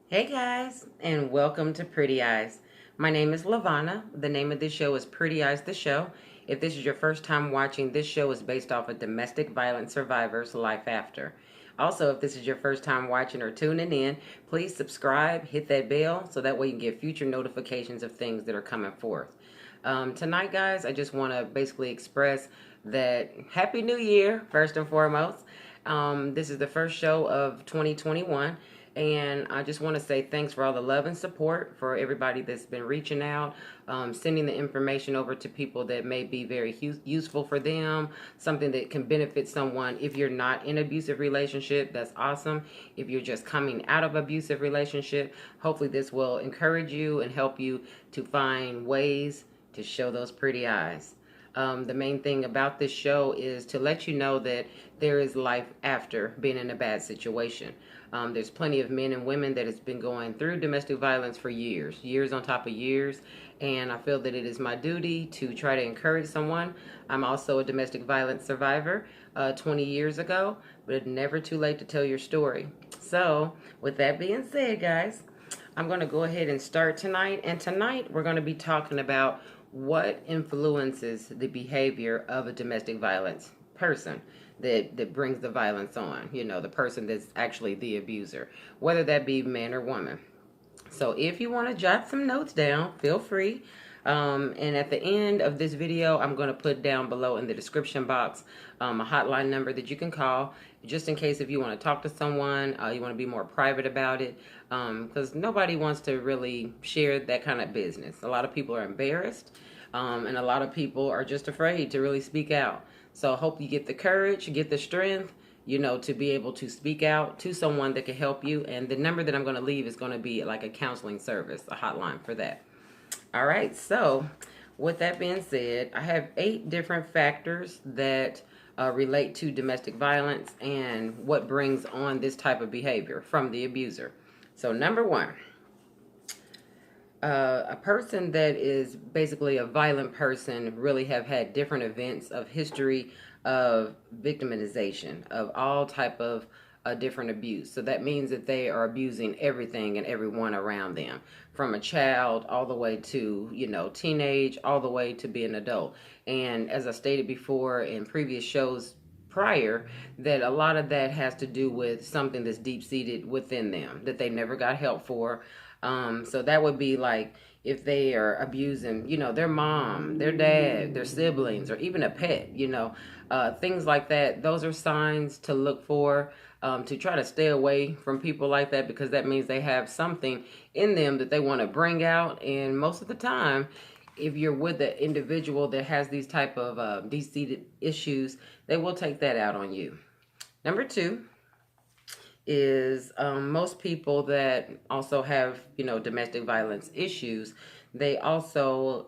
Hey guys, and welcome to Pretty Eyes. My name is Lavana. The name of this show is Pretty Eyes the Show. If this is your first time watching, this show is based off a domestic violence survivor's life after. Also, if this is your first time watching or tuning in, please subscribe, hit that bell, so that way you can get future notifications of things that are coming forth. Tonight, guys, I just want to basically express that Happy New Year, first and foremost. This is the first show of 2021. And I just want to say thanks for all the love and support for everybody that's been reaching out, sending the information over to people that may be very useful for them, something that can benefit someone. If you're not in an abusive relationship, that's awesome. If you're just coming out of abusive relationship, hopefully this will encourage you and help you to find ways to show those pretty eyes. The main thing about this show is to let you know that there is life after being in a bad situation. There's plenty of men and women that has been going through domestic violence for years, years on top of years, and I feel that it is my duty to try to encourage someone. I'm also a domestic violence survivor 20 years ago, but it's never too late to tell your story. So, with that being said, guys, I'm going to go ahead and start tonight, and tonight we're going to be talking about what influences the behavior of a domestic violence person that brings the violence on, the person that's actually the abuser, whether that be man or woman. So if you want to jot some notes down, feel free. And at the end of this video, I'm going to put down below in the description box a hotline number that you can call, just in case if you want to talk to someone, you want to be more private about it, because nobody wants to really share that kind of business. A lot of people are embarrassed, and a lot of people are just afraid to really speak out. So I hope you get the courage, get the strength, to be able to speak out to someone that can help you. And the number that I'm going to leave is going to be like a counseling service, a hotline for that. All right. So with that being said, I have 8 different factors that relate to domestic violence and what brings on this type of behavior from the abuser. So number 1, a person that is basically a violent person really have had different events of history of victimization of all type of different abuse. So that means that they are abusing everything and everyone around them, from a child all the way to teenage, all the way to be an adult. And as I stated before in previous shows prior, that a lot of that has to do with something that's deep seated within them that they never got help for. So that would be like if they are abusing, their mom, their dad, their siblings, or even a pet, things like that. Those are signs to look for, to try to stay away from people like that, because that means they have something in them that they want to bring out. And most of the time, if you're with an individual that has these type of deep-seated issues, they will take that out on you. Number 2 is most people that also have domestic violence issues, they also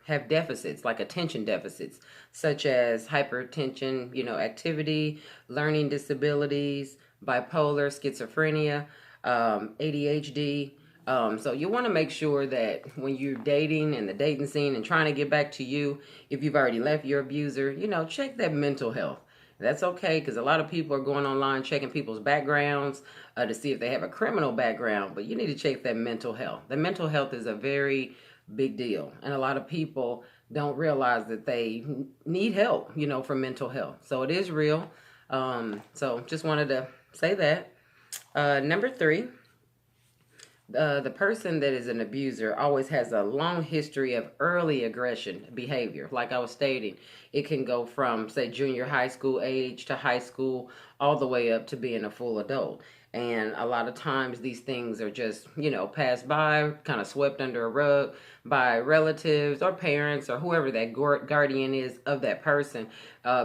have deficits, like attention deficits, such as hypertension, activity, learning disabilities, bipolar, schizophrenia, ADHD. So you want to make sure that when you're dating in the dating scene and trying to get back to you, if you've already left your abuser, check that mental health. That's okay, because a lot of people are going online checking people's backgrounds to see if they have a criminal background, but you need to check that mental health. The mental health is a very big deal, and a lot of people don't realize that they need help, for mental health. So it is real. So just wanted to say that. Number 3, the person that is an abuser always has a long history of early aggression behavior. Like I was stating, it can go from, say, junior high school age to high school, all the way up to being a full adult. And a lot of times these things are just, passed by, kind of swept under a rug by relatives or parents or whoever that guardian is of that person,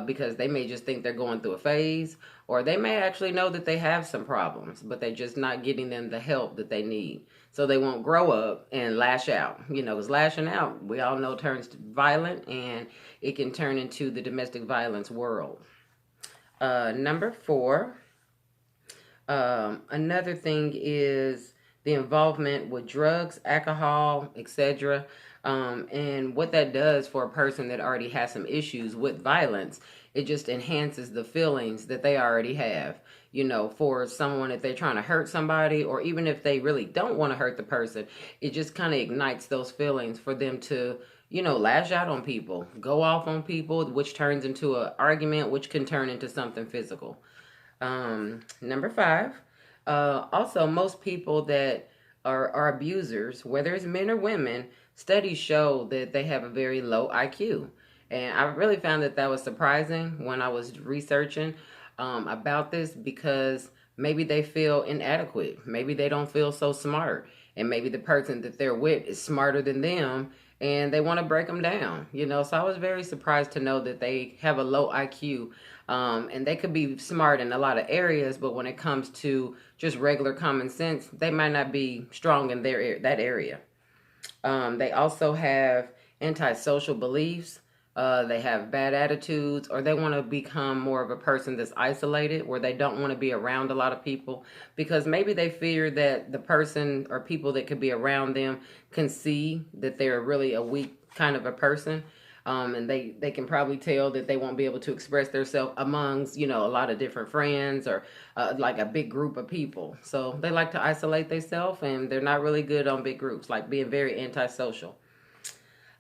because they may just think they're going through a phase, or they may actually know that they have some problems, but they're just not getting them the help that they need. So they won't grow up and lash out. Because lashing out, we all know, turns violent, and it can turn into the domestic violence world. Number 4, another thing is the involvement with drugs, alcohol, etc. And what that does for a person that already has some issues with violence, it just enhances the feelings that they already have. for someone if they're trying to hurt somebody, or even if they really don't want to hurt the person, it just kind of ignites those feelings for them to, lash out on people, go off on people, which turns into an argument, which can turn into something physical. Number five, also, most people that are abusers, whether it's men or women, studies show that they have a very low IQ. And I really found that was surprising when I was researching about this, because maybe they feel inadequate. Maybe they don't feel so smart. And maybe the person that they're with is smarter than them, and they want to break them down. So I was very surprised to know that they have a low IQ. And they could be smart in a lot of areas, but when it comes to just regular common sense, they might not be strong in that area. They also have antisocial beliefs. They have bad attitudes, or they want to become more of a person that's isolated, where they don't want to be around a lot of people, because maybe they fear that the person or people that could be around them can see that they're really a weak kind of a person. And they can probably tell that they won't be able to express themselves amongst, a lot of different friends, or like a big group of people. So they like to isolate themselves, and they're not really good on big groups, like being very antisocial.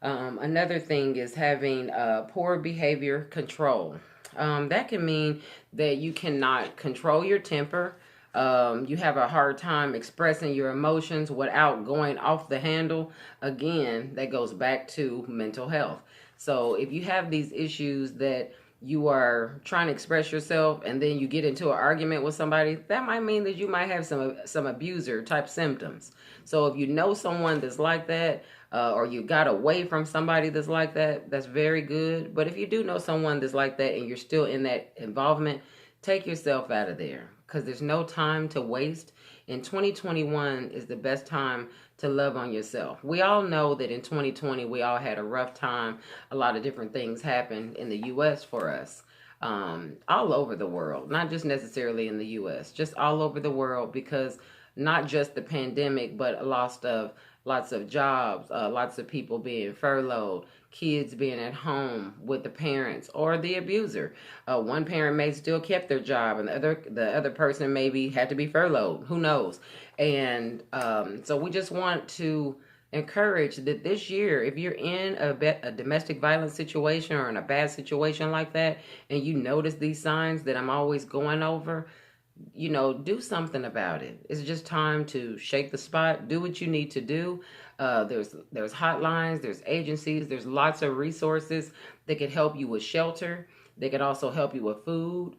Another thing is having poor behavior control. That can mean that you cannot control your temper. You have a hard time expressing your emotions without going off the handle. Again, that goes back to mental health. So if you have these issues that you are trying to express yourself, and then you get into an argument with somebody, that might mean that you might have some abuser type symptoms. So if you know someone that's like that, or you got away from somebody that's like that, that's very good. But if you do know someone that's like that and you're still in that involvement, take yourself out of there, because there's no time to waste. And 2021 is the best time to love on yourself. We all know that in 2020, we all had a rough time. A lot of different things happened in the U.S. for us, all over the world, not just necessarily in the U.S., just all over the world, because not just the pandemic, but lots of jobs, lots of people being furloughed, kids being at home with the parents or the abuser. One parent may still kept their job, and the other person maybe had to be furloughed. Who knows? And so we just want to encourage that this year, if you're in a domestic violence situation or in a bad situation like that, and you notice these signs that I'm always going over, do something about it. It's just time to shake the spot, do what you need to do. There's hotlines, there's agencies, there's lots of resources that could help you with shelter. They could also help you with food,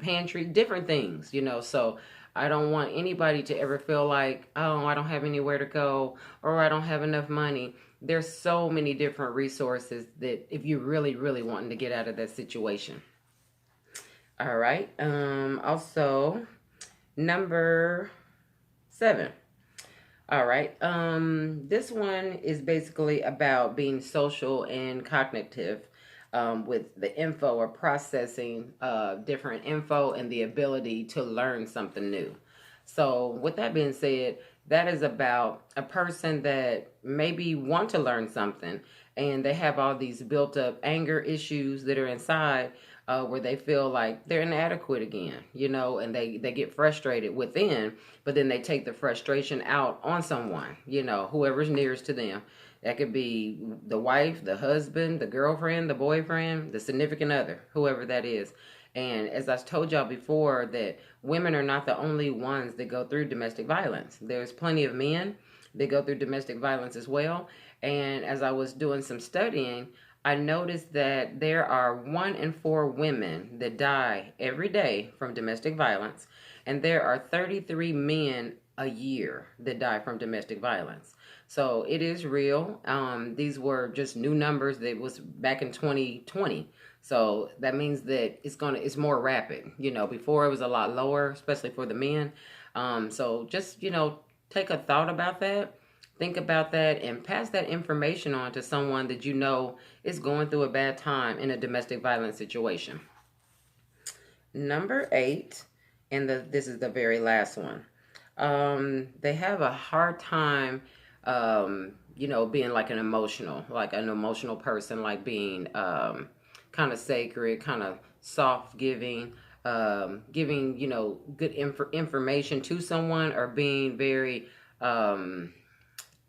pantry, different things, So I don't want anybody to ever feel like, oh, I don't have anywhere to go, or I don't have enough money. There's so many different resources that if you really, really wanting to get out of that situation. All right. Also, number 7. All right. This one is basically about being social and cognitive, with the info or processing different info and the ability to learn something new. So, with that being said, that is about a person that maybe want to learn something, and they have all these built up anger issues that are inside, where they feel like they're inadequate again, and they get frustrated within, but then they take the frustration out on someone, whoever's nearest to them. That could be the wife, the husband, the girlfriend, the boyfriend, the significant other, whoever that is. And as I told y'all before, that women are not the only ones that go through domestic violence. There's plenty of men that go through domestic violence as well. And as I was doing some studying, I noticed that there are 1 in 4 women that die every day from domestic violence, and there are 33 men a year that die from domestic violence. So it is real. These were just new numbers that was back in 2020. So that means that it's more rapid. Before it was a lot lower, especially for the men. So just, take a thought about that. Think about that and pass that information on to someone that is going through a bad time in a domestic violence situation. Number 8, and this is the very last one. They have a hard time, being like an emotional person, like being kind of sacred, kind of soft giving. giving, good information to someone, or being very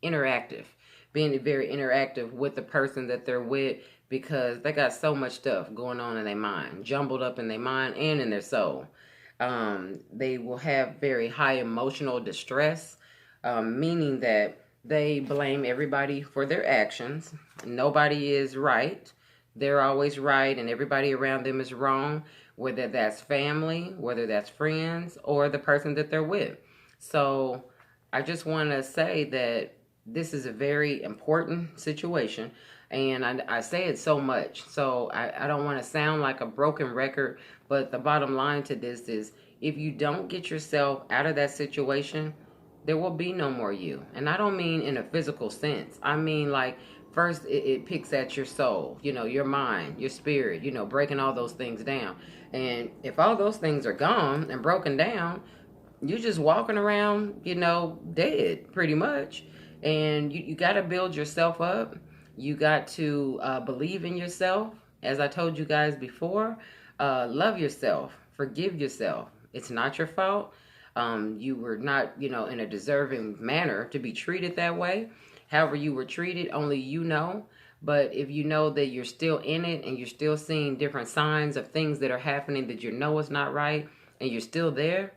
interactive, being very interactive with the person that they're with, because they got so much stuff going on in their mind, jumbled up in their mind and in their soul. They will have very high emotional distress, meaning that they blame everybody for their actions. Nobody is right. They're always right, and everybody around them is wrong, whether that's family, whether that's friends, or the person that they're with. So I just want to say that this is a very important situation, and I say it so much, so I don't want to sound like a broken record, but the bottom line to this is, if you don't get yourself out of that situation, there will be no more you. And I don't mean in a physical sense. I mean, like, first it picks at your soul, your mind, your spirit, breaking all those things down. And if all those things are gone and broken down, you're just walking around, dead pretty much. And you got to build yourself up. You got to believe in yourself. As I told you guys before, love yourself, forgive yourself. It's not your fault. You were not, in a deserving manner to be treated that way. However you were treated, only you know. But if you know that you're still in it, and you're still seeing different signs of things that are happening that is not right, and you're still there,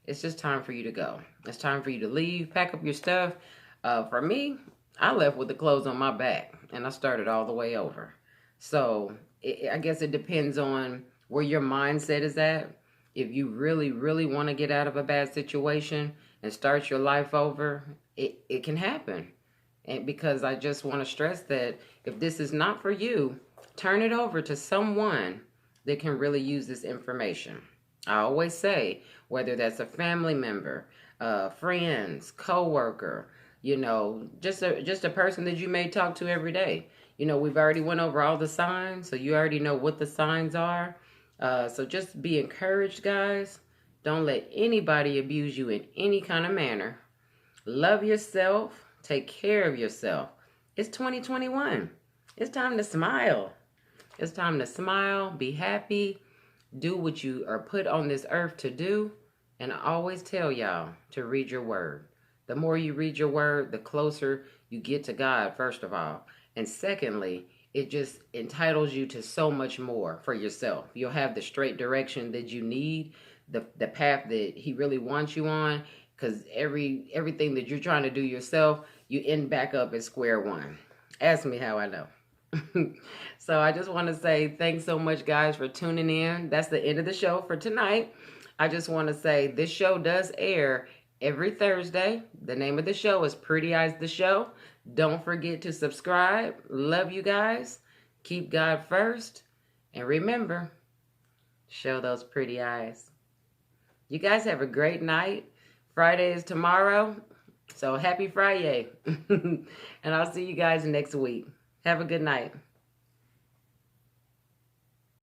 it's just time for you to go. It's time for you to leave, pack up your stuff. For me, I left with the clothes on my back, and I started all the way over. So I guess it depends on where your mindset is at. If you really, really want to get out of a bad situation and start your life over, it can happen. And because I just want to stress that if this is not for you, turn it over to someone that can really use this information. I always say, whether that's a family member, friends, co-worker, just a person that you may talk to every day. We've already went over all the signs, so you already know what the signs are. So just be encouraged, guys. Don't let anybody abuse you in any kind of manner. Love yourself. Take care of yourself. It's 2021. It's time to smile. It's time to smile, be happy, do what you are put on this earth to do. And I always tell y'all to read your word. The more you read your word, the closer you get to God, first of all. And secondly, it just entitles you to so much more for yourself. You'll have the straight direction that you need, the path that He really wants you on. Because everything that you're trying to do yourself, you end back up at square one. Ask me how I know. So I just want to say thanks so much, guys, for tuning in. That's the end of the show for tonight. I just want to say this show does air every Thursday. The name of the show is Prettyeyes the Show. Don't forget to subscribe. Love you guys. Keep God first. And remember, show those pretty eyes. You guys have a great night. Friday is tomorrow, so happy Friday. And I'll see you guys next week. Have a good night.